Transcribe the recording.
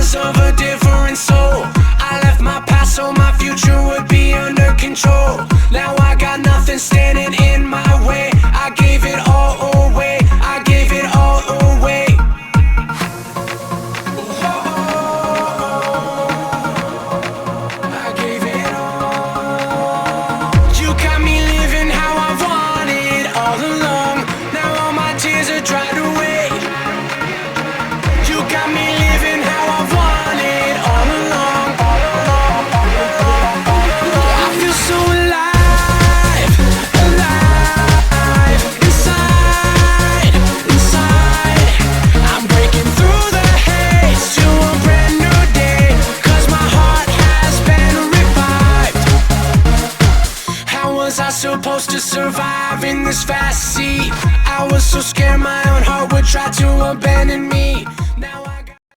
was of a different soul. I left my past so my future would be under control. Now I got nothing standing in my way. I gave it all away, I gave it all away. I gave it all. You got me living how I wanted all along. Now all my tears are dried away. You got me living how I wanted all along. I feel so alive, alive, inside, inside. I'm breaking through the haze to a brand new day, 'cause my heart has been revived. How was I supposed to survive in this fast sea? I was so scared my own heart would try to abandon me.